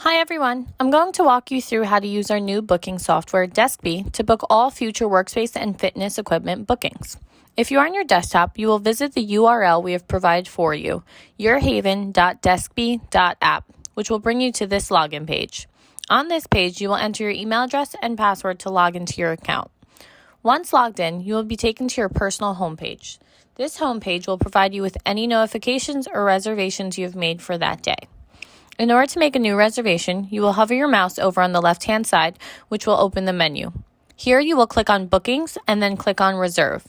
Hi everyone, I'm going to walk you through how to use our new booking software, Deskbee, to book all future workspace and fitness equipment bookings. If you are on your desktop, you will visit the URL we have provided for you, yourhaven.deskbee.app, which will bring you to this login page. On this page, you will enter your email address and password to log into your account. Once logged in, you will be taken to your personal homepage. This homepage will provide you with any notifications or reservations you have made for that day. In order to make a new reservation, you will hover your mouse over on the left-hand side, which will open the menu. Here you will click on Bookings and then click on Reserve.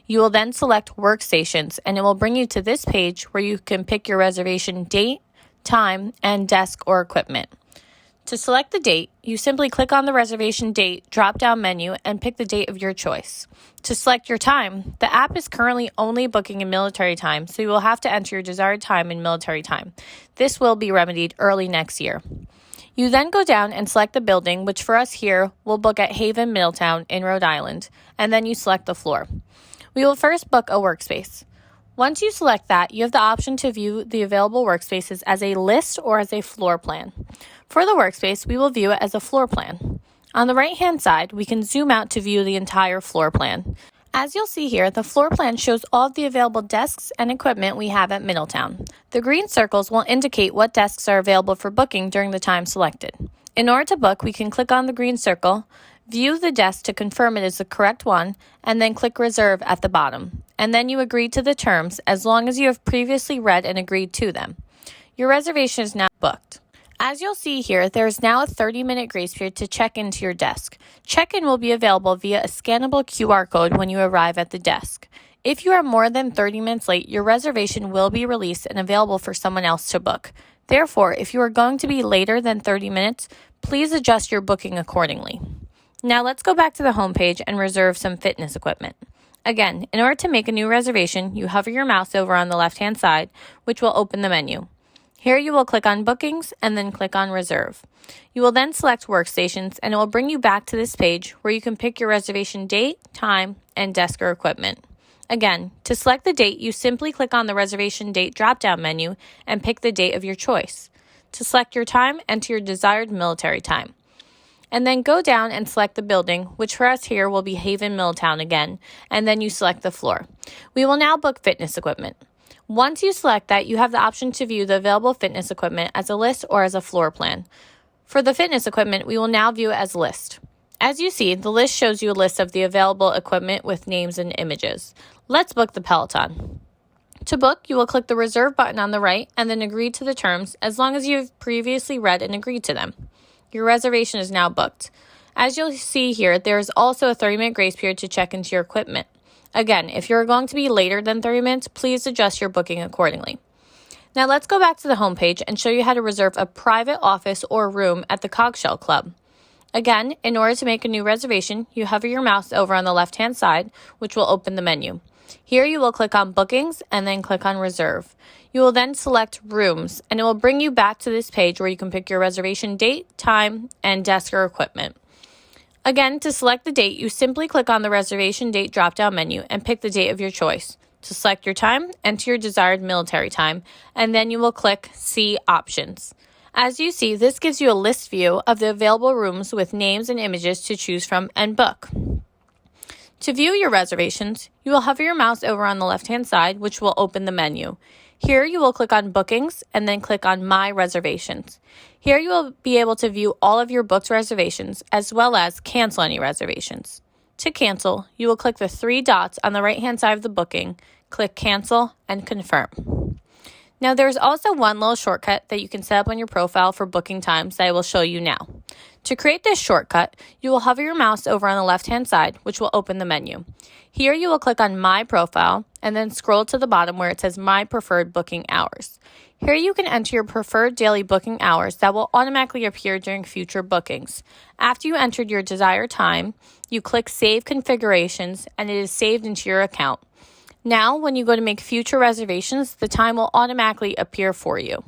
You will then select Workstations and it will bring you to this page where you can pick your reservation date, time, and desk or equipment. To select the date, you simply click on the reservation date drop-down menu and pick the date of your choice. To select your time, the app is currently only booking in military time, so you will have to enter your desired time in military time. This will be remedied early next year. You then go down and select the building, which for us here will book at Haven Middletown in Rhode Island, and then you select the floor. We will first book a workspace. Once you select that, you have the option to view the available workspaces as a list or as a floor plan. For the workspace, we will view it as a floor plan. On the right-hand side, we can zoom out to view the entire floor plan. As you'll see here, the floor plan shows all of the available desks and equipment we have at Middletown. The green circles will indicate what desks are available for booking during the time selected. In order to book, we can click on the green circle, view the desk to confirm it is the correct one, and then click Reserve at the bottom. And then you agree to the terms as long as you have previously read and agreed to them. Your reservation is now booked. As you'll see here, there is now a 30-minute grace period to check into your desk. Check-in will be available via a scannable QR code when you arrive at the desk. If you are more than 30 minutes late, your reservation will be released and available for someone else to book. Therefore, if you are going to be later than 30 minutes, please adjust your booking accordingly. Now let's go back to the homepage and reserve some fitness equipment. Again, in order to make a new reservation, you hover your mouse over on the left-hand side, which will open the menu. Here you will click on Bookings and then click on Reserve. You will then select Workstations and it will bring you back to this page where you can pick your reservation date, time, and desk or equipment. Again, to select the date, you simply click on the reservation date drop-down menu and pick the date of your choice. To select your time, enter your desired military time. And then go down and select the building, which for us here will be Haven Middletown again, and then you select the floor. We will now book fitness equipment. Once you select that, you have the option to view the available fitness equipment as a list or as a floor plan. For the fitness equipment, we will now view it as a list. As you see, the list shows you a list of the available equipment with names and images. Let's book the Peloton. To book, you will click the Reserve button on the right and then agree to the terms as long as you have previously read and agreed to them. Your reservation is now booked. As you'll see here, there is also a 30-minute grace period to check into your equipment. Again, if you're going to be later than 30 minutes, please adjust your booking accordingly. Now let's go back to the homepage and show you how to reserve a private office or room at the Cogshell Club. Again, in order to make a new reservation, you hover your mouse over on the left-hand side, which will open the menu. Here you will click on Bookings and then click on Reserve. You will then select Rooms, and it will bring you back to this page where you can pick your reservation date, time, and desk or equipment. Again, to select the date, you simply click on the reservation date drop-down menu and pick the date of your choice. To select your time, enter your desired military time, and then you will click See Options. As you see, this gives you a list view of the available rooms with names and images to choose from and book. To view your reservations, you will hover your mouse over on the left-hand side, which will open the menu. Here you will click on Bookings and then click on My Reservations. Here you will be able to view all of your booked reservations as well as cancel any reservations. To cancel, you will click the three dots on the right-hand side of the booking, click Cancel, and Confirm. Now there's also one little shortcut that you can set up on your profile for booking times that I will show you now. To create this shortcut, you will hover your mouse over on the left-hand side, which will open the menu. Here you will click on My Profile and then scroll to the bottom where it says My Preferred Booking Hours. Here you can enter your preferred daily booking hours that will automatically appear during future bookings. After you entered your desired time, you click Save Configurations and it is saved into your account. Now, when you go to make future reservations, the time will automatically appear for you.